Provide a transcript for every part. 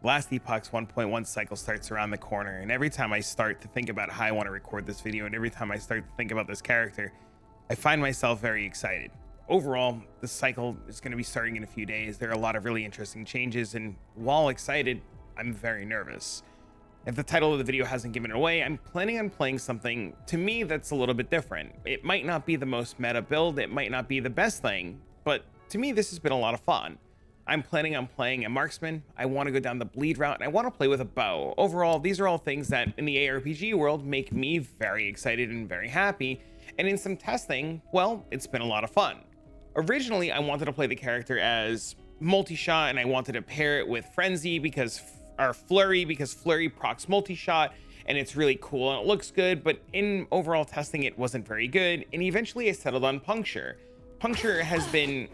Last Epoch's 1.1 cycle starts around the corner, and every time I start to think about how I want to record this video, and every time I start to think about this character, I find myself very excited. Overall, the cycle is going to be starting in a few days. There are a lot of really interesting changes, and while excited, I'm very nervous. If the title of the video hasn't given it away, I'm planning on playing something, to me, that's a little bit different. It might not be the most meta build, it might not be the best thing, but to me, this has been a lot of fun. I'm planning on playing a marksman. I want to go down the bleed route, and I want to play with a bow. Overall, these are all things that in the ARPG world make me very excited and very happy. And in some testing, well, it's been a lot of fun. Originally, I wanted to play the character as multi-shot, and I wanted to pair it with Frenzy Flurry because Flurry procs multi-shot, and it's really cool and it looks good, but in overall testing, it wasn't very good. And eventually I settled on Puncture. Puncture has been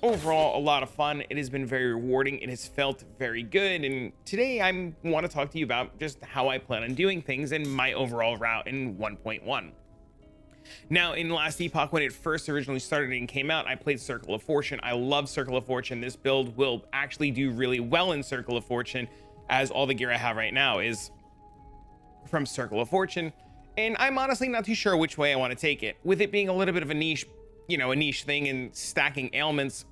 overall a lot of fun. It has been very rewarding. It has felt very good. And today I want to talk to you about just how I plan on doing things and my overall route in 1.1. Now, in Last Epoch, when it first originally started and came out, I played Circle of Fortune. I love Circle of Fortune. This build will actually do really well in Circle of Fortune, as all the gear I have right now is from Circle of Fortune. And I'm honestly not too sure which way I want to take it. With it being a little bit of a niche thing and stacking ailments,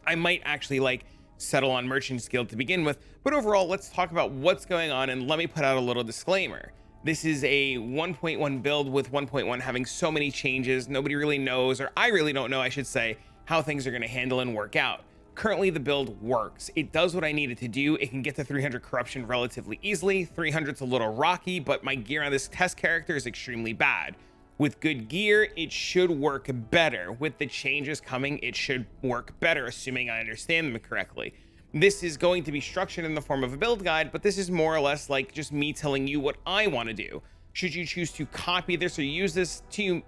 I might actually settle on Merchant's Guild to begin with. But overall, let's talk about what's going on, and let me put out a little disclaimer. This is a 1.1 build, with 1.1 having so many changes. Nobody really knows, or I really don't know, I should say, how things are going to handle and work out. Currently, the build works. It does what I need it to do. It can get to 300 corruption relatively easily. 300's a little rocky, but my gear on this test character is extremely bad. With good gear, it should work better. With the changes coming, it should work better, assuming I understand them correctly. This is going to be structured in the form of a build guide, but this is more or less like just me telling you what I want to do. Should you choose to copy this or use this to,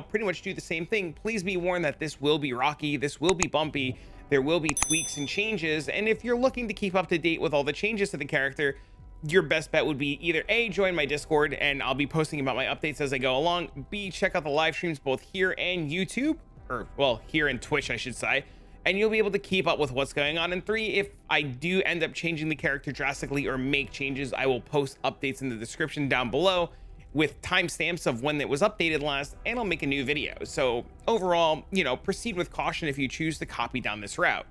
pretty much do the same thing, please be warned that this will be rocky, this will be bumpy, there will be tweaks and changes, and if you're looking to keep up to date with all the changes to the character, your best bet would be either A, join my Discord, and I'll be posting about my updates as I go along, B, check out the live streams both here and YouTube, or well, here and Twitch, I should say, and you'll be able to keep up with what's going on. And 3, if I do end up changing the character drastically or make changes, I will post updates in the description down below with timestamps of when it was updated last, and I'll make a new video. So overall, proceed with caution if you choose to copy down this route.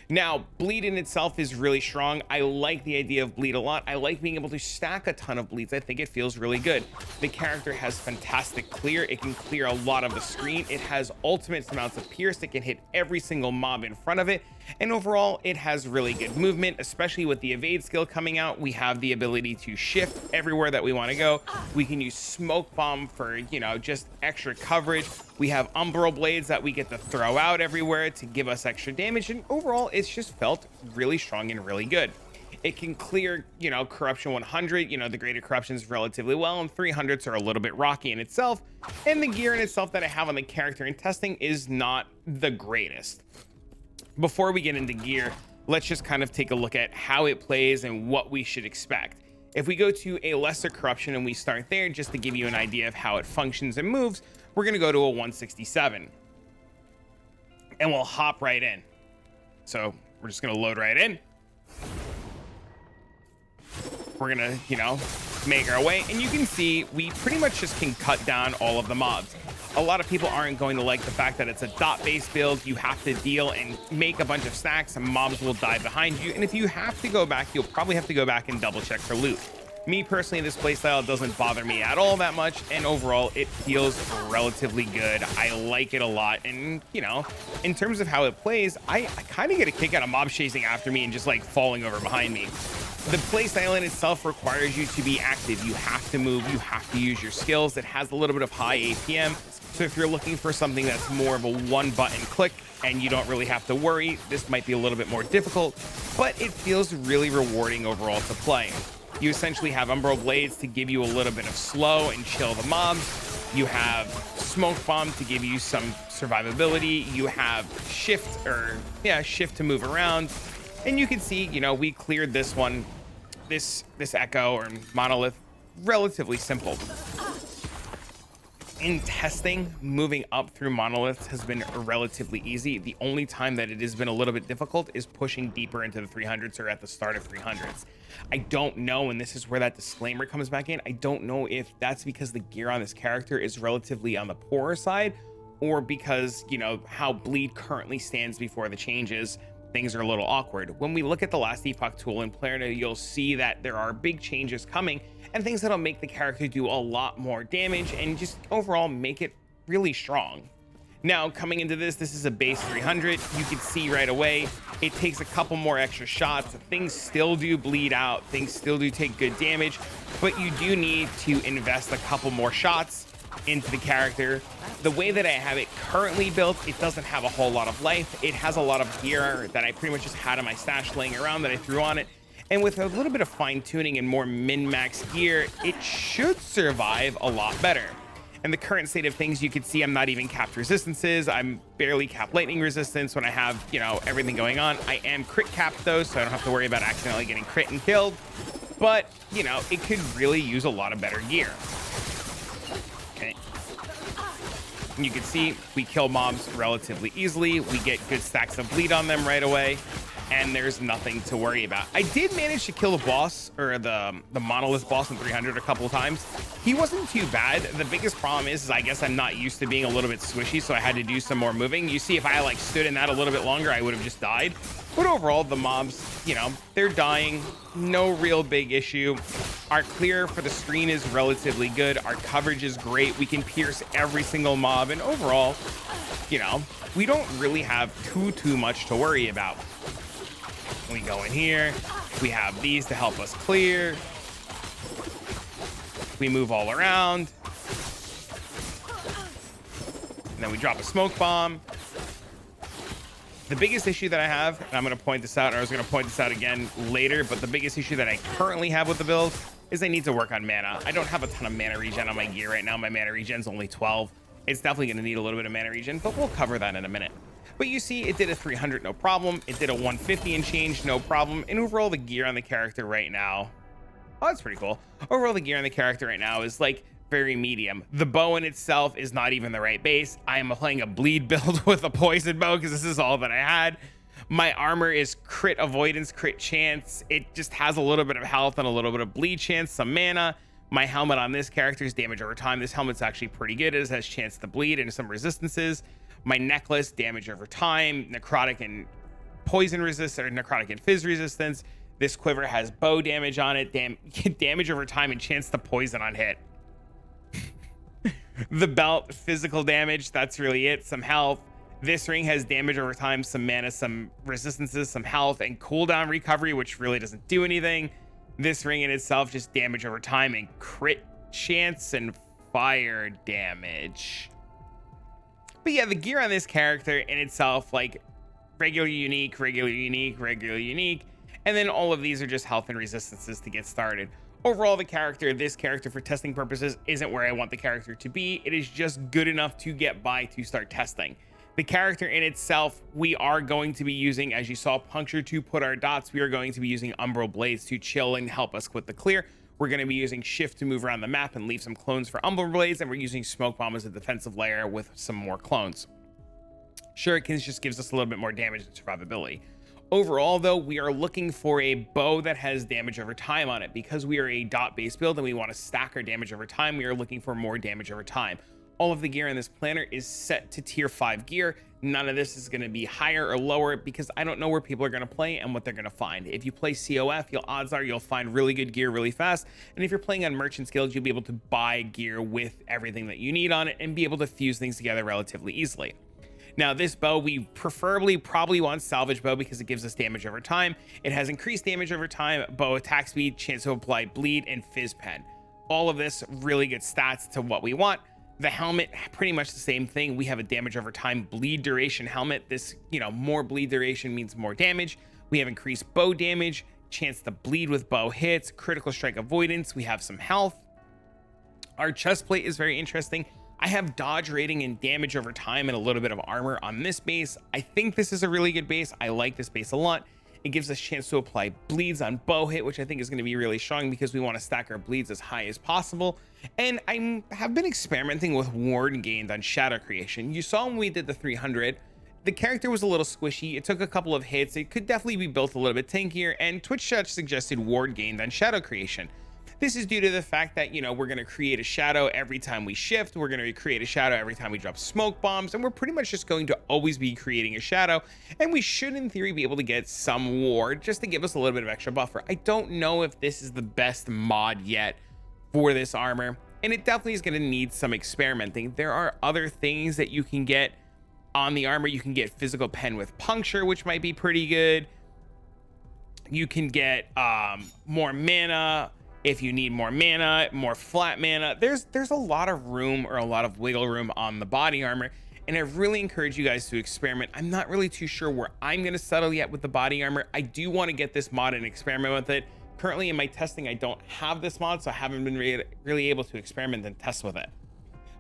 Now, bleed in itself is really strong. I like the idea of bleed a lot. I like being able to stack a ton of bleeds. I think it feels really good. The character has fantastic clear. It can clear a lot of the screen. It has ultimate amounts of pierce that can hit every single mob in front of it. And overall, it has really good movement, especially with the evade skill coming out. We have the ability to shift everywhere that we want to go. We can use smoke bomb for, just extra coverage. We have umbral blades that we get to throw out everywhere to give us extra damage. And overall, it's just felt really strong and really good. It can clear, corruption 100, the greater corruptions relatively well, and 300s are a little bit rocky in itself. And the gear in itself that I have on the character in testing is not the greatest. Before we get into gear, let's just kind of take a look at how it plays and what we should expect. If we go to a lesser corruption and we start there, just to give you an idea of how it functions and moves, we're going to go to a 167 and we'll hop right in. So we're just going to load right in. We're going to, make our way, and you can see we pretty much just can cut down all of the mobs. A lot of people aren't going to like the fact that it's a dot-based build. You have to deal and make a bunch of stacks, and mobs will die behind you. And if you have to go back, you'll probably have to go back and double check for loot. Me personally, this playstyle doesn't bother me at all that much, and overall, it feels relatively good. I like it a lot, and in terms of how it plays, I kind of get a kick out of mobs chasing after me and just falling over behind me. The playstyle in itself requires you to be active. You have to move, you have to use your skills. It has a little bit of high APM, so if you're looking for something that's more of a one-button click and you don't really have to worry, this might be a little bit more difficult, but it feels really rewarding overall to play. You essentially have Umbral Blades to give you a little bit of slow and chill the mobs. You have Smoke Bomb to give you some survivability. You have Shift to move around. And you can see, we cleared this one, this Echo or Monolith, relatively simple. In testing, moving up through monoliths has been relatively easy. The only time that it has been a little bit difficult is pushing deeper into the 300s or at the start of 300s. I don't know, and this is where that disclaimer comes back in. I don't know if that's because the gear on this character is relatively on the poorer side, or because, you know, how bleed currently stands before the changes, things are a little awkward. When we look at the last Epoch tool in player, you'll see that there are big changes coming and things that'll make the character do a lot more damage and just overall make it really strong. Now, coming into this is a base 300. You can see right away, it takes a couple more extra shots. Things still do bleed out. Things still do take good damage, but you do need to invest a couple more shots into the character. The way that I have it currently built, it doesn't have a whole lot of life. It has a lot of gear that I pretty much just had in my stash laying around that I threw on it. And with a little bit of fine tuning and more min-max gear, it should survive a lot better. In the current state of things, you can see I'm not even capped resistances. I'm barely capped lightning resistance when I have, you know, everything going on. I am crit capped though, so I don't have to worry about accidentally getting crit and killed. But, you know, it could really use a lot of better gear. Okay. You can see we kill mobs relatively easily. We get good stacks of bleed on them right away, and there's nothing to worry about. I did manage to kill the boss, or the monolith boss in 300 a couple of times. He wasn't too bad. The biggest problem is I guess I'm not used to being a little bit squishy, so I had to do some more moving. You see, if I like stood in that a little bit longer, I would have just died. But overall, the mobs, you know, they're dying. No real big issue. Our clear for the screen is relatively good. Our coverage is great. We can pierce every single mob, and overall, you know, we don't really have too much to worry about. We go in here, we have these to help us clear. We move all around. And then we drop a smoke bomb. The biggest issue that I have, and I'm going to point this out, or I was going to point this out again later, but the biggest issue that I currently have with the build is I need to work on mana. I don't have a ton of mana regen on my gear right now. My mana regen's only 12. It's definitely going to need a little bit of mana regen, but we'll cover that in a minute. But you see, it did a 300, no problem. It did a 150 and change, no problem. And overall, the gear on the character right now, oh, that's pretty cool. Overall, the gear on the character right now is like very medium. The bow in itself is not even the right base. I am playing a bleed build with a poison bow because this is all that I had. My armor is crit avoidance, crit chance. It just has a little bit of health and a little bit of bleed chance, some mana. My helmet on this character is damage over time. This helmet's actually pretty good. It has chance to bleed and some resistances. My necklace, damage over time, necrotic and poison resist, or necrotic and fizz resistance. This quiver has bow damage on it, damage over time, and chance to poison on hit. The belt, physical damage, that's really it. Some health. This ring has damage over time, some mana, some resistances, some health, and cooldown recovery, which really doesn't do anything. This ring in itself, just damage over time and crit chance and fire damage. But yeah, the gear on this character in itself, like regular unique, regular unique, regular unique, and then all of these are just health and resistances to get started. Overall, this character for testing purposes isn't where I want the character to be. It is just good enough to get by to start testing. The character in itself, we are going to be using, as you saw, Puncture to put our dots. We are going to be using Umbral Blades to chill and help us with the clear. We're going to be using Shift to move around the map and leave some clones for Umbral Blades, and we're using Smoke Bomb as a defensive layer with some more clones. Shurikens just gives us a little bit more damage and survivability. Overall, though, we are looking for a bow that has damage over time on it. Because we are a dot-based build and we want to stack our damage over time, we are looking for more damage over time. All of the gear in this planner is set to tier 5 gear. None of this is going to be higher or lower because I don't know where people are going to play and what they're going to find. If you play COF, odds are you'll find really good gear really fast. And if you're playing on Merchant's Guild, you'll be able to buy gear with everything that you need on it and be able to fuse things together relatively easily. Now, this bow, we probably want salvage bow because it gives us damage over time. It has increased damage over time, bow attack speed, chance to apply bleed, and fizz pen. All of this really good stats to what we want. The helmet, pretty much the same thing. We have a damage over time bleed duration helmet. This, more bleed duration means more damage. We have increased bow damage, chance to bleed with bow hits, critical strike avoidance. We have some health. Our chest plate is very interesting. I have dodge rating and damage over time and a little bit of armor on this base. I think this is a really good base. I like this base a lot. It gives us a chance to apply bleeds on bow hit, which I think is going to be really strong because we want to stack our bleeds as high as possible. And I have been experimenting with ward gained on shadow creation. You saw when we did the 300, the character was a little squishy. It took a couple of hits. It could definitely be built a little bit tankier, and Twitch chat suggested ward gained on shadow creation. This is due to the fact that, you know, we're going to create a shadow every time we shift. We're going to create a shadow every time we drop smoke bombs. And we're pretty much just going to always be creating a shadow. And we should, in theory, be able to get some ward just to give us a little bit of extra buffer. I don't know if this is the best mod yet for this armor. And it definitely is going to need some experimenting. There are other things that you can get on the armor. You can get physical pen with puncture, which might be pretty good. You can get more mana. If you need more mana, more flat mana, there's a lot of room, or a lot of wiggle room on the body armor. And I really encourage you guys to experiment. I'm not really too sure where I'm going to settle yet with the body armor. I do want to get this mod and experiment with it. Currently in my testing, I don't have this mod, so I haven't been really able to experiment and test with it.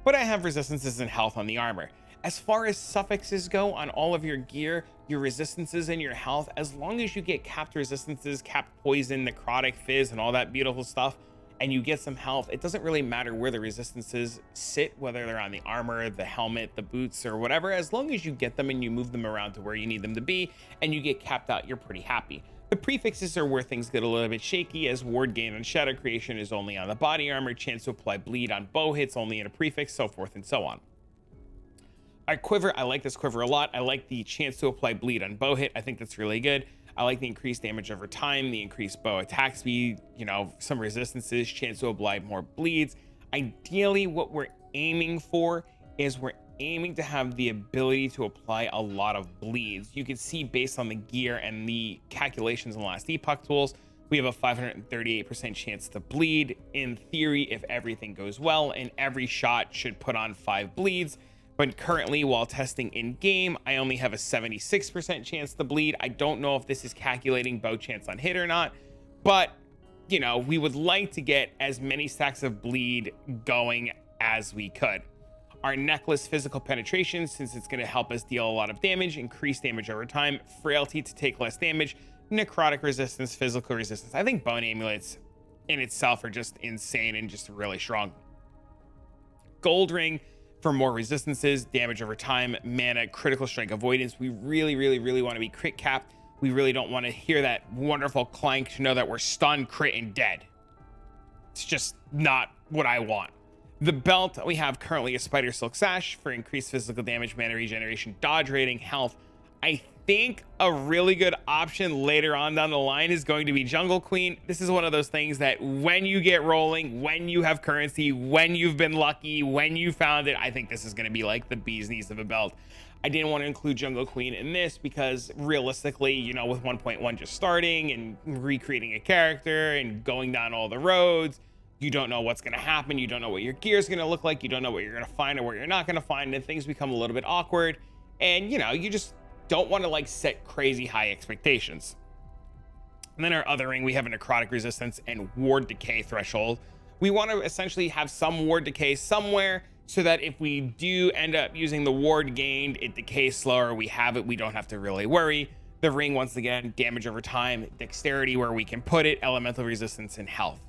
But I have resistances and health on the armor. As far as suffixes go on all of your gear, your resistances and your health, as long as you get capped resistances, capped poison, necrotic, fizz, and all that beautiful stuff, and you get some health, it doesn't really matter where the resistances sit, whether they're on the armor, the helmet, the boots, or whatever. As long as you get them and you move them around to where you need them to be and you get capped out, you're pretty happy. The prefixes are where things get a little bit shaky, as ward gain on shadow creation is only on the body armor, chance to apply bleed on bow hits only in a prefix, so forth and so on. Our quiver, I like this quiver a lot. I like the chance to apply bleed on bow hit. I think that's really good. I like the increased damage over time, the increased bow attack speed, you know, some resistances, chance to apply more bleeds. Ideally, what we're aiming for is we're aiming to have the ability to apply a lot of bleeds. You can see based on the gear and the calculations in the last Epoch tools, we have a 538% chance to bleed. In theory, if everything goes well, and every shot should put on 5 bleeds. But currently, while testing in game, I only have a 76% chance to bleed. I don't know if this is calculating bow chance on hit or not, but you know, we would like to get as many stacks of bleed going as we could. Our necklace physical penetration, since it's going to help us deal a lot of damage, increase damage over time, frailty to take less damage, necrotic resistance, physical resistance. I think bone amulets in itself are just insane and just really strong. Gold ring for more resistances, damage over time, mana, critical strike avoidance. We really want to be crit capped. We really don't want to hear that wonderful clank to know that we're stunned, crit, and dead. It's just not what I want. The belt, we have currently a spider silk sash for increased physical damage, mana regeneration, dodge rating, health. I think a really good option later on down the line is going to be Jungle Queen. This is one of those things that when you get rolling, when you have currency, when you've been lucky, when you found it, I think this is going to be like the bee's knees of a belt. I didn't want to include Jungle Queen in this because realistically, you know, with 1.1 just starting and recreating a character and going down all the roads, you don't know what's going to happen. You don't know what your gear is going to look like. You don't know what you're going to find or what you're not going to find, and things become a little bit awkward. And, you know, you just don't want to like set crazy high expectations. And then our other ring, we have a necrotic resistance and ward decay threshold. We want to essentially have some ward decay somewhere so that if we do end up using the ward gained, it decays slower. We have it. We don't have to really worry. The ring, once again, damage over time, dexterity where we can put it, elemental resistance, and health.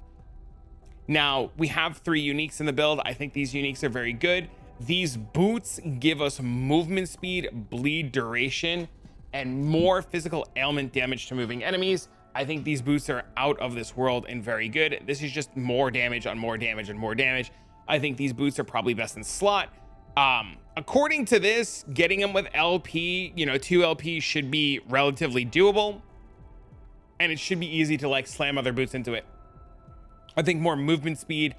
Now, we have 3 uniques in the build. I think these uniques are very good. These boots give us movement speed, bleed duration, and more physical ailment damage to moving enemies. I think these boots are out of this world and very good. This is just more damage on more damage and more damage. I think these boots are probably best in slot. According to this, getting them with LP, you know, 2 LP should be relatively doable. And it should be easy to like slam other boots into it. I think more movement speed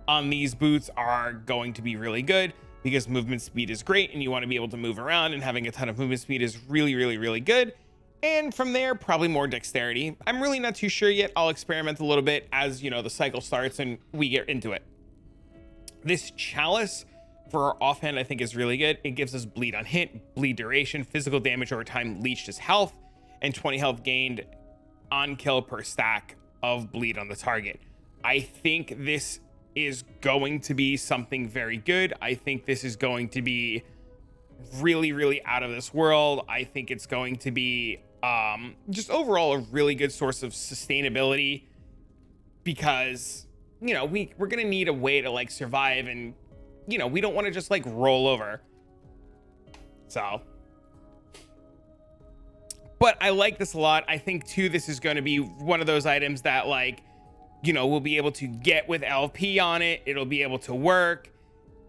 on these boots are going to be really good because movement speed is great and you want to be able to move around, and having a ton of movement speed is really good. And from there, probably more dexterity. I'm really not too sure yet. I'll experiment a little bit as, you know, the cycle starts and we get into it. This chalice for our offhand, I think, is really good. It gives us bleed on hit, bleed duration, physical damage over time, leached as health, and 20 health gained on kill per stack of bleed on the target. I think this is going to be something very good. I think this is going to be really out of this world. I think it's going to be Just overall a really good source of sustainability, because we're gonna need a way to like survive, and we don't want to just like roll over. So, but I like this a lot. I think too this is going to be one of those items that like we'll be able to get with LP on it. It'll be able to work,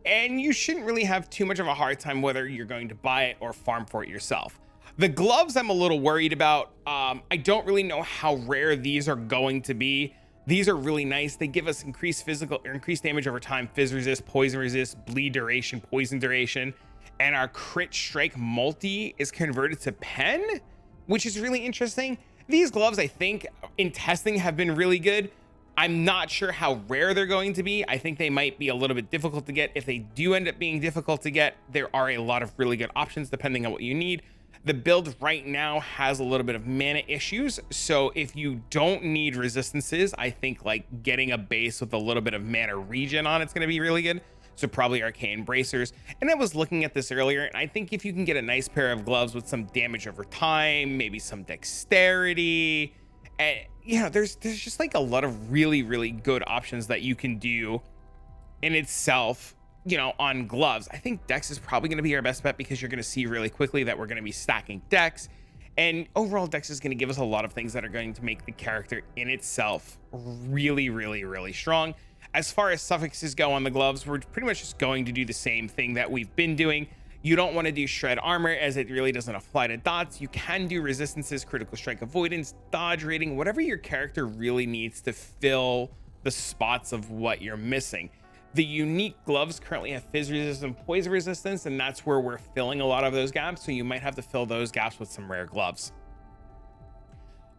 and you shouldn't really have too much of a hard time whether you're going to buy it or farm for it yourself. The gloves I'm a little worried about. I don't really know how rare these are going to be. These are really nice. They give us increased physical or increased damage over time, fizz resist, poison resist, bleed duration, poison duration, and our crit strike multi is converted to pen, which is really interesting. These gloves, I think in testing, have been really good. I'm not sure how rare they're going to be. I think they might be a little bit difficult to get. If they do end up being difficult to get, there are a lot of really good options depending on what you need. The build right now has a little bit of mana issues, so if you don't need resistances, I think like getting a base with a little bit of mana regen on it's going to be really good. So probably Arcane Bracers. And I was looking at this earlier, and I think if you can get a nice pair of gloves with some damage over time, maybe some dexterity, and there's just like a lot of really good options that you can do in itself on gloves. I think Dex is probably going to be our best bet, because you're going to see really quickly that we're going to be stacking Dex, and overall Dex is going to give us a lot of things that are going to make the character in itself really strong. As far as suffixes go on the gloves, we're pretty much just going to do the same thing that we've been doing. You don't want to do shred armor, as it really doesn't apply to dots. You can do resistances, critical strike avoidance, dodge rating, whatever your character really needs to fill the spots of what you're missing. The unique gloves currently have fizz resistance and poison resistance, and that's where we're filling a lot of those gaps. So you might have to fill those gaps with some rare gloves.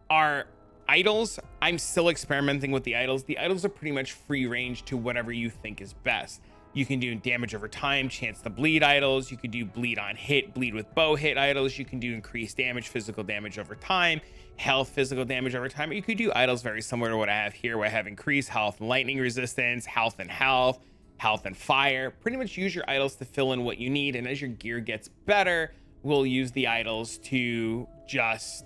Our idols, I'm still experimenting with the idols. The idols are pretty much free range to whatever you think is best. You can do damage over time, chance to bleed idols. You could do bleed on hit, bleed with bow hit idols. You can do increased damage, physical damage over time, health, physical damage over time. Or you could do idols very similar to what I have here, where I have increased health and lightning resistance, health and fire. Pretty much use your idols to fill in what you need. And as your gear gets better, we'll use the idols to just,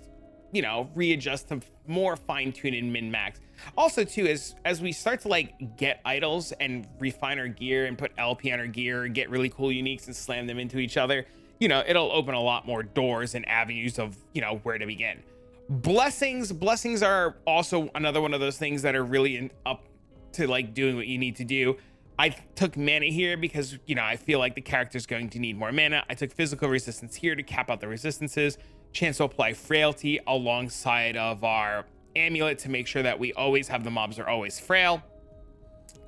readjust to more fine-tune and min-max. Also too, as we start to like get idols and refine our gear and put LP on our gear and get really cool uniques and slam them into each other, it'll open a lot more doors and avenues of where to begin. Blessings are also another one of those things that are really up to like doing what you need to do. I took mana here because I feel like the character's going to need more mana. I took physical resistance here to cap out the resistances, chance to apply frailty alongside of our amulet to make sure that we always have the mobs are always frail,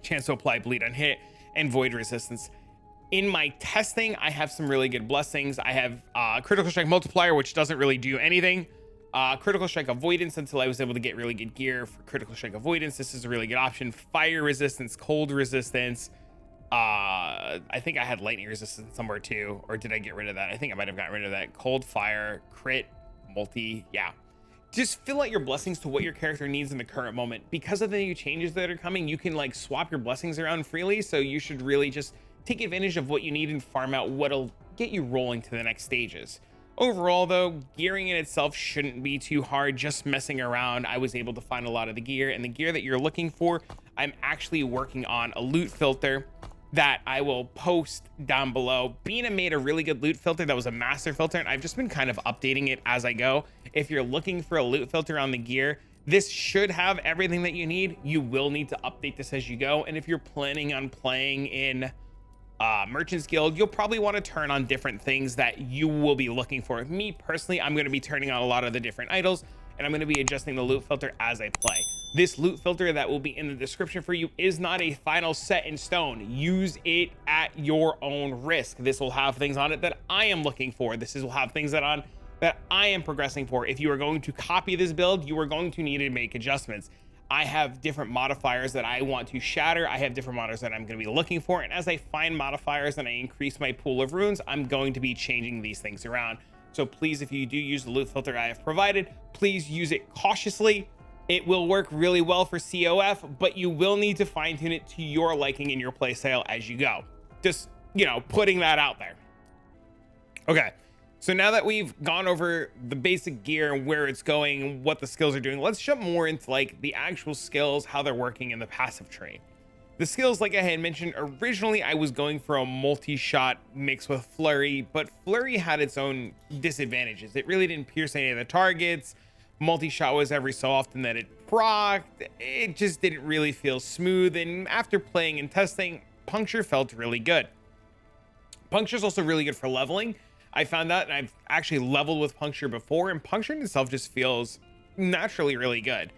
chance to apply bleed on hit, and void resistance. In my testing, I have some really good blessings. I have critical strike multiplier, which doesn't really do anything. Critical strike avoidance until I was able to get really good gear for critical strike avoidance. This is a really good option. Fire resistance, cold resistance. I think I had lightning resistance somewhere too, or did I get rid of that? I think I might have gotten rid of that. Cold, fire, crit, multi. Yeah, just fill out your blessings to what your character needs in the current moment. Because of the new changes that are coming, you can like swap your blessings around freely, so you should really just take advantage of what you need and farm out what'll get you rolling to the next stages. Overall though, gearing in itself shouldn't be too hard. Just messing around, I was able to find a lot of the gear, and the gear that you're looking for, I'm actually working on a loot filter that I will post down below. Bina made a really good loot filter that was a master filter, and I've just been kind of updating it as I go. If you're looking for a loot filter on the gear, this should have everything that you need. You will need to update this as you go, and if you're planning on playing in Merchants Guild, you'll probably want to turn on different things that you will be looking for. Me personally, I'm going to be turning on a lot of the different idols, and I'm going to be adjusting the loot filter as I play. This loot filter that will be in the description for you is not a final set in stone. Use it at your own risk. This will have things on it that I am looking for. Will have things that I am progressing for. If you are going to copy this build, you are going to need to make adjustments. I have different modifiers that I want to shatter. I have different modifiers that I'm going to be looking for. And as I find modifiers and I increase my pool of runes, I'm going to be changing these things around. So please, if you do use the loot filter I have provided, please use it cautiously. It will work really well for COF, but you will need to fine tune it to your liking in your playstyle as you go. Just, putting that out there. Okay. So now that we've gone over the basic gear and where it's going and what the skills are doing, let's jump more into like the actual skills, how they're working in the passive tree. The skills, like I had mentioned, originally I was going for a multi-shot mix with flurry, but flurry had its own disadvantages. It really didn't pierce any of the targets. Multi-shot was every so often that it procced. It just didn't really feel smooth. And after playing and testing, Puncture felt really good. Puncture is also really good for leveling. I found that, and I've actually leveled with Puncture before, and Puncture in itself just feels naturally really good.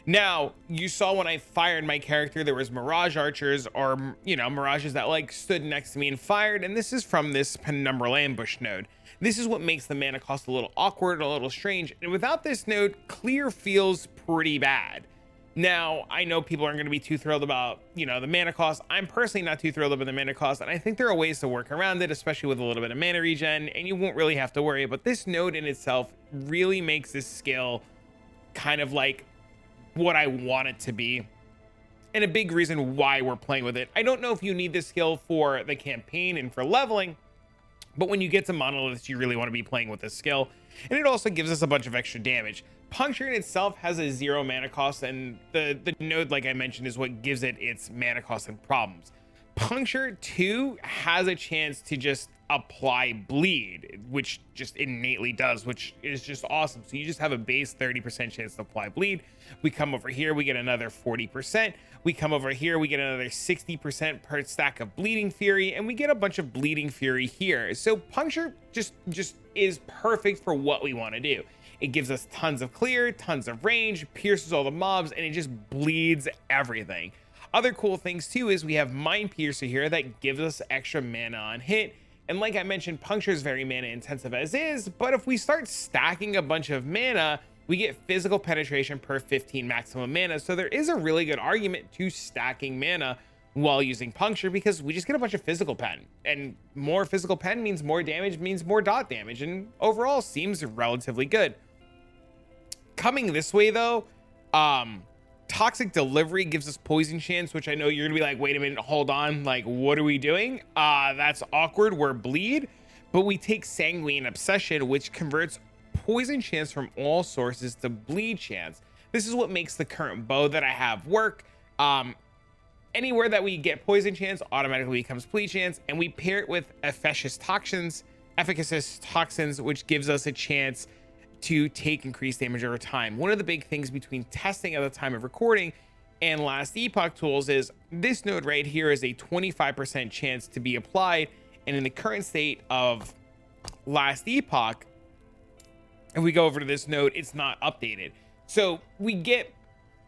Now, you saw when I fired my character, there was Mirage Archers, or, you know, Mirages that like stood next to me and fired, and this is from this Penumbral Ambush node. This is what makes the mana cost a little awkward, a little strange, and without this node, clear feels pretty bad. Now, I know people aren't going to be too thrilled about, you know, the mana cost. I'm personally not too thrilled about the mana cost, and I think there are ways to work around it, especially with a little bit of mana regen, and you won't really have to worry. But this node in itself really makes this skill kind of like what I want it to be, and a big reason why we're playing with it. I don't know if you need this skill for the campaign and for leveling, but when you get to monoliths, you really want to be playing with this skill, and it also gives us a bunch of extra damage. Puncture in itself has a 0 mana cost, and the node, like I mentioned, is what gives it its mana cost and problems. Puncture 2 has a chance to just apply bleed, which just innately does, which is just awesome. So you just have a base 30% chance to apply bleed. We come over here, we get another 40%. We come over here, we get another 60% per stack of Bleeding Fury, and we get a bunch of Bleeding Fury here. So Puncture just is perfect for what we want to do. It gives us tons of clear, tons of range, pierces all the mobs, and it just bleeds everything. Other cool things too is we have Mind Piercer here that gives us extra mana on hit. And like I mentioned, Puncture is very mana intensive as is, but if we start stacking a bunch of mana, we get physical penetration per 15 maximum mana. So there is a really good argument to stacking mana while using Puncture, because we just get a bunch of physical pen, and more physical pen means more damage, means more dot damage, and overall seems relatively good. Coming this way though, Toxic Delivery gives us poison chance, which I know you're gonna be like, wait a minute, hold on, like what are we doing? That's awkward. We're bleed, but we take Sanguine Obsession, which converts poison chance from all sources to bleed chance. This is what makes the current bow that I have work. Anywhere that we get poison chance automatically becomes bleed chance, and we pair it with Efficacious Toxins, which gives us a chance to take increased damage over time. One of the big things between testing at the time of recording and last Epoch tools is this node right here is a 25% chance to be applied, and in the current state of last Epoch, if we go over to this node, it's not updated. So we get,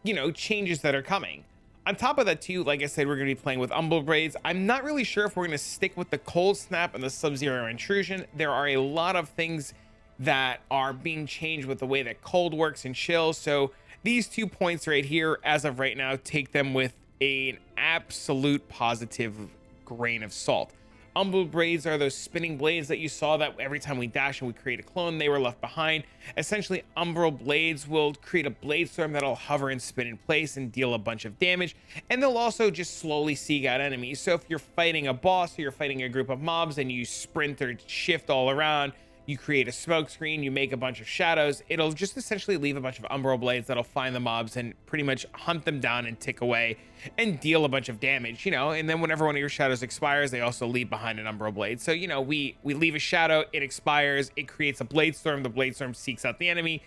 you know, changes that are coming. On top of that too, like I said, we're going to be playing with Umbral Braids. I'm not really sure if we're going to stick with the Cold Snap and the Sub-Zero Intrusion. There are a lot of things that are being changed with the way that cold works and chill. So these 2 points right here, as of right now, take them with an absolute positive grain of salt. Umbral Braids are those spinning blades that you saw that every time we dash and we create a clone, they were left behind. Essentially, Umbral Blades will create a blade storm that'll hover and spin in place and deal a bunch of damage. And they'll also just slowly seek out enemies. So if you're fighting a boss or you're fighting a group of mobs and you sprint or shift all around, you create a smoke screen, you make a bunch of shadows, it'll just essentially leave a bunch of Umbral Blades that'll find the mobs and pretty much hunt them down and tick away and deal a bunch of damage, you know. And then whenever one of your shadows expires, they also leave behind an Umbral Blade. So, you know, we leave a shadow, it expires, it creates a blade storm, the blade storm seeks out the enemy,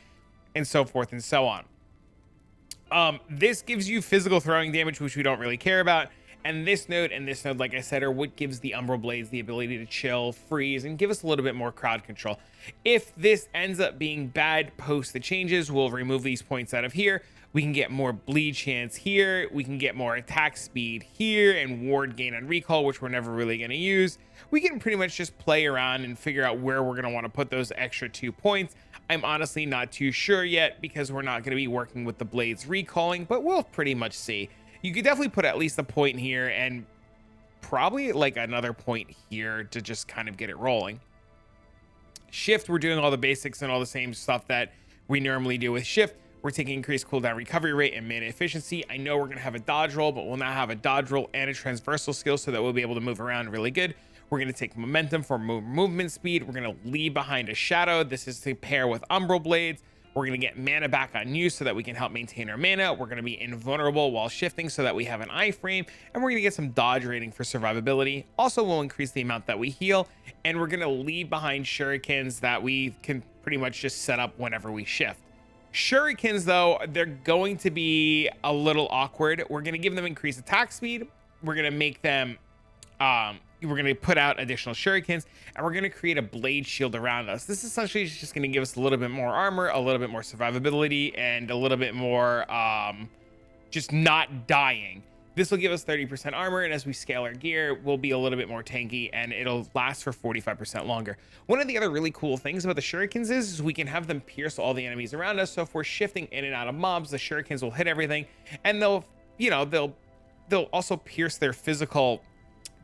and so forth and so on. This gives you physical throwing damage, which we don't really care about. And this node, like I said, are what gives the Umbral Blades the ability to chill, freeze, and give us a little bit more crowd control. If this ends up being bad post the changes, we'll remove these points out of here. We can get more bleed chance here. We can get more attack speed here and ward gain on recall, which we're never really going to use. We can pretty much just play around and figure out where we're going to want to put those extra 2 points. I'm honestly not too sure yet because we're not going to be working with the blades recalling, but we'll pretty much see. You could definitely put at least a point here and probably like another point here to just kind of get it rolling. Shift, we're doing all the basics and all the same stuff that we normally do with Shift. We're taking increased cooldown recovery rate and mana efficiency. I know we're going to have a dodge roll, but we'll now have a dodge roll and a transversal skill so that we'll be able to move around really good. We're going to take momentum for movement speed. We're going to leave behind a shadow. This is to pair with Umbral Blades. We're going to get mana back on use so that we can help maintain our mana. We're going to be invulnerable while shifting so that we have an iframe, and we're going to get some dodge rating for survivability. Also, we'll increase the amount that we heal, and we're going to leave behind shurikens that we can pretty much just set up whenever we shift. Shurikens, though, they're going to be a little awkward. We're going to give them increased attack speed. We're going to make them we're going to put out additional shurikens, and we're going to create a blade shield around us. This essentially is just going to give us a little bit more armor, a little bit more survivability, and a little bit more just not dying. This will give us 30% armor, and as we scale our gear, we'll be a little bit more tanky, and it'll last for 45% longer. One of the other really cool things about the shurikens is we can have them pierce all the enemies around us. So if we're shifting in and out of mobs, the shurikens will hit everything, and they'll also pierce their physical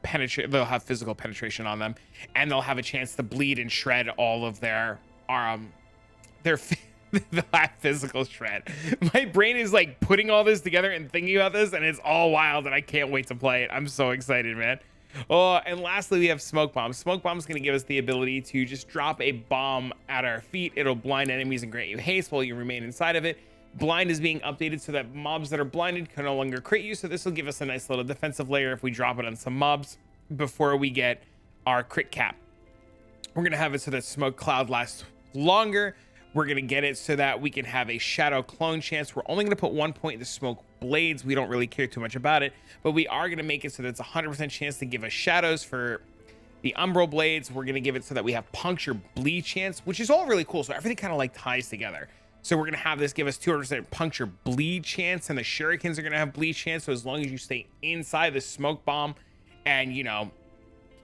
penetration. They'll have physical penetration on them, and they'll have a chance to bleed and shred all of their they'll have physical shred. My brain is like putting all this together and thinking about this, and it's all wild, and I can't wait to play it. I'm so excited, man. Oh, and lastly, we have smoke bomb. Smoke bomb is going to give us the ability to just drop a bomb at our feet. It'll blind enemies and grant you haste while you remain inside of it. Blind is being updated so that mobs that are blinded can no longer crit you. So this will give us a nice little defensive layer if we drop it on some mobs before we get our crit cap. We're going to have it so that smoke cloud lasts longer. We're going to get it so that we can have a shadow clone chance. We're only going to put 1 point into smoke blades. We don't really care too much about it, but we are going to make it so that it's a 100% chance to give us shadows for the Umbral Blades. We're going to give it so that we have puncture bleed chance, which is all really cool. So everything kind of like ties together. So we're going to have this give us 200% puncture bleed chance, and the shurikens are going to have bleed chance. So as long as you stay inside the smoke bomb and,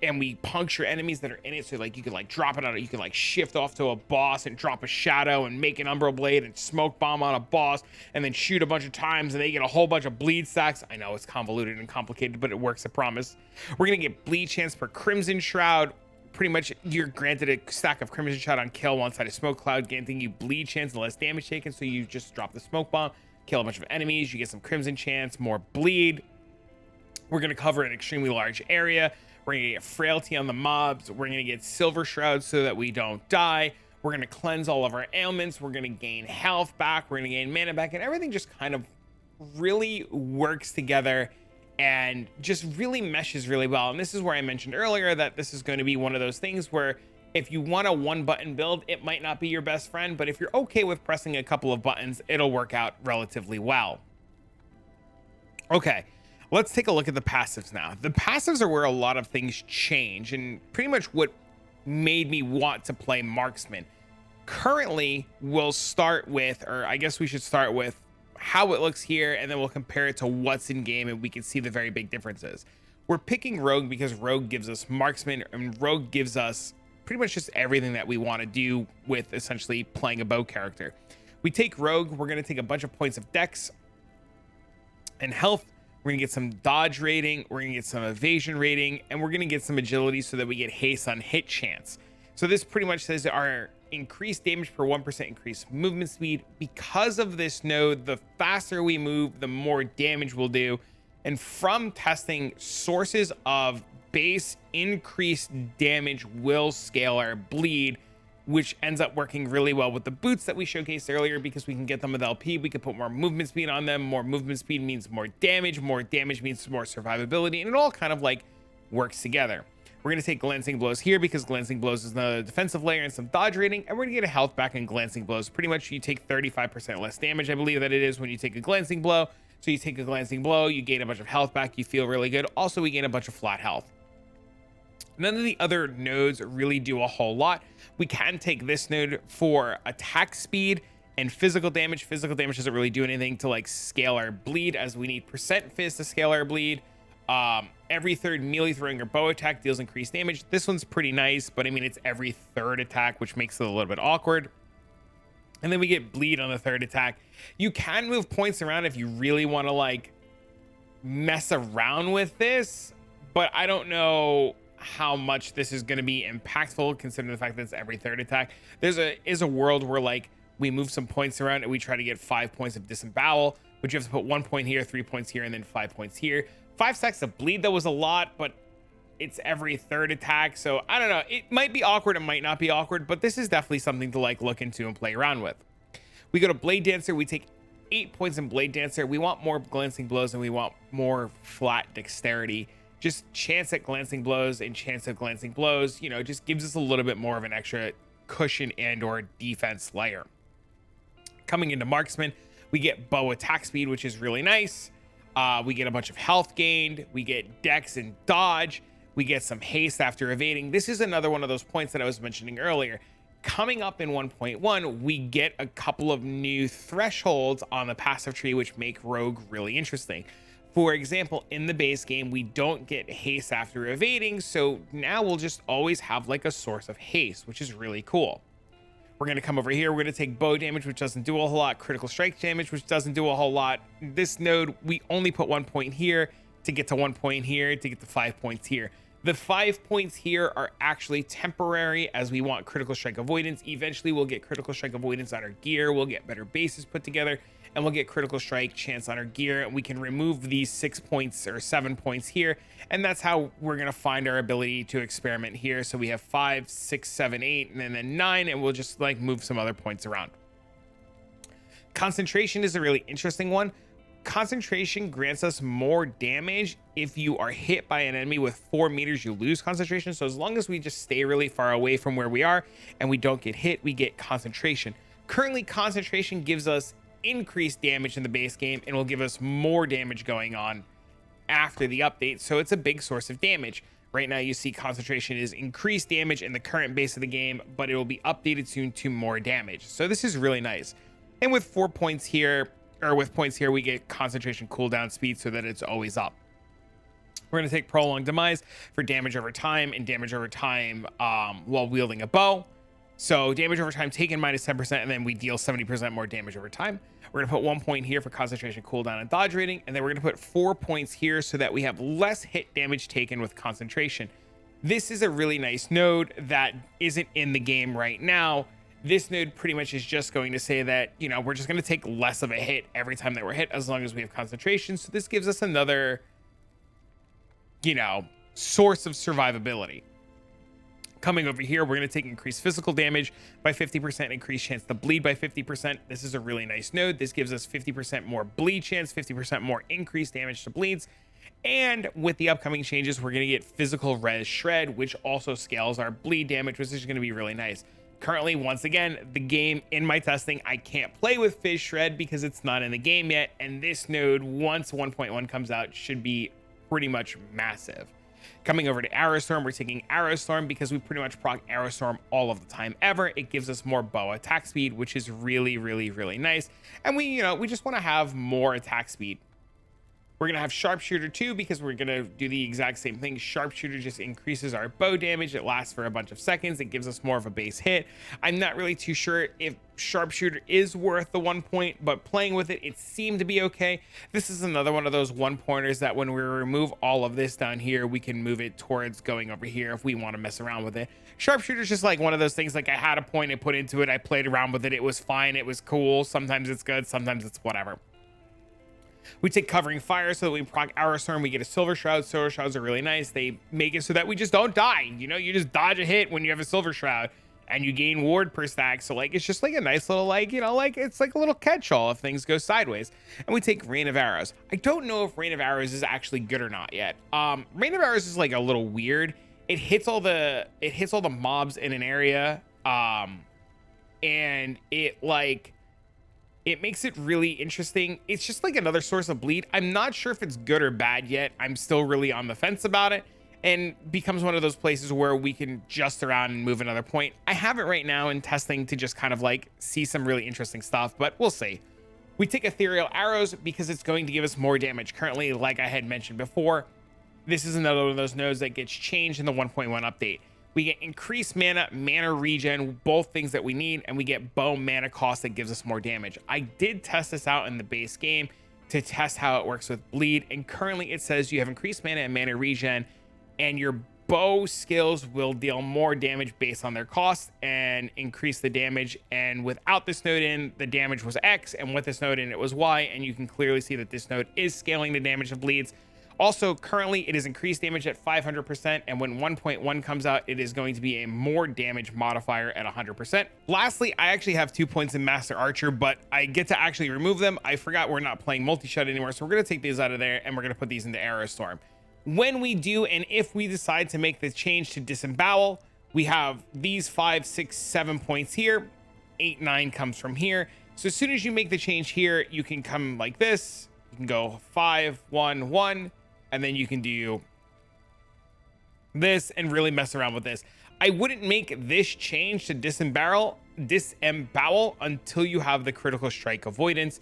and we puncture enemies that are in it, so like you could like drop it on it, you could like shift off to a boss and drop a shadow and make an Umbral Blade and smoke bomb on a boss and then shoot a bunch of times, and they get a whole bunch of bleed stacks. I know it's convoluted and complicated, but it works, I promise. We're going to get bleed chance per Crimson Shroud. Pretty much you're granted a stack of Crimson Shroud on kill one side of smoke cloud, granting you bleed chance and less damage taken. So you just drop the smoke bomb, kill a bunch of enemies, you get some crimson chance, more bleed. We're going to cover an extremely large area. We're going to get frailty on the mobs. We're going to get silver shrouds so that we don't die. We're going to cleanse all of our ailments. We're going to gain health back. We're going to gain mana back, and everything just kind of really works together and just really meshes really well. And this is where I mentioned earlier that this is going to be one of those things where if you want a one button build, it might not be your best friend, but if you're okay with pressing a couple of buttons, it'll work out relatively well. Okay, let's take a look at the passives now. The passives are where a lot of things change, and pretty much what made me want to play Marksman. Currently, we'll start with, or I guess we should start with how it looks here, and then we'll compare it to what's in game, and we can see the very big differences. We're picking Rogue because Rogue gives us Marksman, and Rogue gives us pretty much just everything that we want to do with essentially playing a bow character. We take Rogue, we're going to take a bunch of points of dex and health. We're going to get some dodge rating, we're going to get some evasion rating, and we're going to get some agility so that we get haste on hit chance. So this pretty much says our increased damage per 1% increased movement speed. Because of this node, the faster we move, the more damage we'll do. And from testing, sources of base increased damage will scale our bleed, which ends up working really well with the boots that we showcased earlier because we can get them with LP. We can put more movement speed on them. More movement speed means more damage means more survivability, and it all kind of like works together. We're going to take Glancing Blows here because Glancing Blows is the defensive layer and some dodge rating, and we're going to get a health back in Glancing Blows. Pretty much you take 35% less damage, I believe that it is, when you take a Glancing Blow. So you take a Glancing Blow, you gain a bunch of health back, you feel really good. Also, we gain a bunch of flat health. None of the other nodes really do a whole lot. We can take this node for attack speed and physical damage. Physical damage doesn't really do anything to like scale our bleed, as we need percent fizz to scale our bleed. Every third melee throwing or bow attack deals increased damage. This one's pretty nice, but I mean, it's every third attack, which makes it a little bit awkward. And then we get bleed on the third attack. You can move points around if you really want to like mess around with this, but I don't know how much this is going to be impactful considering the fact that it's every third attack. Is a world where like we move some points around and we try to get 5 points of disembowel, but you have to put 1 point here, 3 points here, and then 5 points here. 5 stacks of bleed, that was a lot, but it's every third attack. So I don't know, it might be awkward, it might not be awkward, but this is definitely something to like look into and play around with. We go to Blade Dancer. We take 8 points in Blade Dancer. We want more glancing blows and we want more flat dexterity. Just chance at glancing blows and chance at glancing blows, you know, just gives us a little bit more of an extra cushion and or defense layer. Coming into Marksman, we get bow attack speed, which is really nice. We get a bunch of health gained. We get dex and dodge. We get some haste after evading. This is another one of those points that I was mentioning earlier. Coming up in 1.1, we get a couple of new thresholds on the passive tree, which make Rogue really interesting. For example, in the base game, we don't get haste after evading, so now we'll just always have like a source of haste, which is really cool. We're going to come over here. We're going to take bow damage, which doesn't do a whole lot, critical strike damage, which doesn't do a whole lot. This node, we only put 1 point here to get to 1 point here to get to 5 points here. The 5 points here are actually temporary as we want critical strike avoidance. Eventually we'll get critical strike avoidance on our gear. We'll get better bases put together and we'll get critical strike chance on our gear. And we can remove these 6 points or 7 points here. And that's how we're going to find our ability to experiment here. So we have 5, 6, 7, 8, and then 9, and we'll just like move some other points around. Concentration is a really interesting one. Concentration grants us more damage. If you are hit by an enemy with 4 meters, you lose concentration. So as long as we just stay really far away from where we are and we don't get hit, we get concentration. Currently, concentration gives us increased damage in the base game and will give us more damage going on after the update. So it's a big source of damage. Right now you see concentration is increased damage in the current base of the game, but it will be updated soon to more damage. So this is really nice. And with 4 points here, or with points here, we get concentration cooldown speed so that it's always up. We're going to take Prolonged Demise for damage over time and damage over time while wielding a bow. So damage over time taken minus 10%, and then we deal 70% more damage over time. We're going to put 1 point here for concentration cooldown and dodge rating, and then we're going to put 4 points here so that we have less hit damage taken with concentration. This is a really nice node that isn't in the game right now. This node pretty much is just going to say that, you know, we're just going to take less of a hit every time that we're hit as long as we have concentration. So this gives us another, you know, source of survivability. Coming over here, we're going to take increased physical damage by 50%, increased chance to bleed by 50%. This is a really nice node. This gives us 50% more bleed chance, 50% more increased damage to bleeds. And with the upcoming changes, we're going to get physical res shred, which also scales our bleed damage, which is going to be really nice. Currently, once again, the game in my testing, I can't play with Fizz Shred because it's not in the game yet. And this node, once 1.1 comes out, should be pretty much massive. Coming over to Aerostorm, we're taking Aerostorm because we pretty much proc Aerostorm all of the time ever. It gives us more bow attack speed, which is really, really, really nice. And we just want to have more attack speed. We're going to have Sharpshooter too because we're going to do the exact same thing. Sharpshooter just increases our bow damage. It lasts for a bunch of seconds. It gives us more of a base hit. I'm not really too sure if Sharpshooter is worth the 1 point, but playing with it, it seemed to be okay. This is another one of those 1 pointers that when we remove all of this down here, we can move it towards going over here if we want to mess around with it. Sharpshooter is just like one of those things, like I had a point, I put into it, I played around with it. It was fine. It was cool. Sometimes it's good. Sometimes it's whatever. We take Covering Fire so that we proc Aerostorm, we get a Silver Shroud. Silver Shrouds are really nice. They make it so that we just don't die. You know, you just dodge a hit when you have a Silver Shroud and you gain ward per stack. So like, it's just like a nice little, like, you know, like it's like a little catch-all if things go sideways. And we take Rain of Arrows. I don't know if Rain of Arrows is actually good or not yet. Rain of Arrows is like a little weird. It hits all the mobs in an area. And it makes it really interesting. It's just like another source of bleed. I'm not sure if it's good or bad yet. I'm still really on the fence about it, and becomes one of those places where we can just around and move another point. I have it right now in testing to just kind of like see some really interesting stuff, but we'll see. We take Ethereal Arrows because it's going to give us more damage. Currently, like I had mentioned before, this is another one of those nodes that gets changed in the 1.1 update. We get increased mana regen, both things that we need, and we get bow mana cost that gives us more damage. I did test this out in the base game to test how it works with bleed, and currently it says you have increased mana and mana regen, and your bow skills will deal more damage based on their cost and increase the damage. And without this node in, the damage was X, and with this node in, it was Y, and you can clearly see that this node is scaling the damage of bleeds. Also, currently it is increased damage at 500%, and when 1.1 comes out, it is going to be a more damage modifier at 100%. Lastly, I actually have 2 points in Master Archer, but I get to actually remove them. I forgot we're not playing multi-shot anymore, so we're going to take these out of there and we're going to put these into Arrow Storm. When we do, and if we decide to make the change to Disembowel, we have these 5, 6, 7 points here. 8, 9 comes from here. So as soon as you make the change here, you can come like this. You can go 5, 1, 1, and then you can do this and really mess around with this. I wouldn't make this change to Disembowel until you have the critical strike avoidance,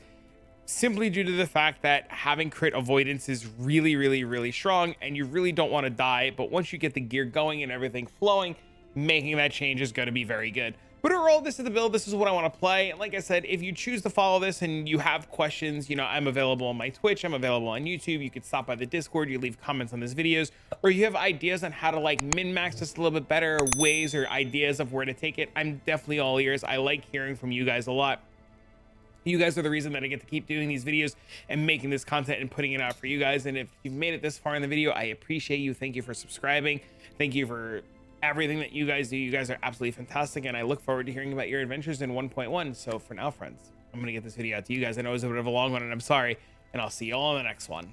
simply due to the fact that having crit avoidance is really strong, and you really don't want to die. But once you get the gear going and everything flowing, making that change is going to be very good. But overall, this is the build. This is what I want to play. And like I said, if you choose to follow this and you have questions, you know, I'm available on my Twitch. I'm available on YouTube. You could stop by the Discord. You leave comments on these videos, or you have ideas on how to like min-max this a little bit better, or ways or ideas of where to take it. I'm definitely all ears. I like hearing from you guys a lot. You guys are the reason that I get to keep doing these videos and making this content and putting it out for you guys. And if you've made it this far in the video, I appreciate you. Thank you for subscribing. Thank you for everything that you guys do. You guys are absolutely fantastic, and I look forward to hearing about your adventures in 1.1. So for now, friends, I'm gonna get this video out to you guys. I know it was a bit of a long one, and I'm sorry, and I'll see you all in the next one.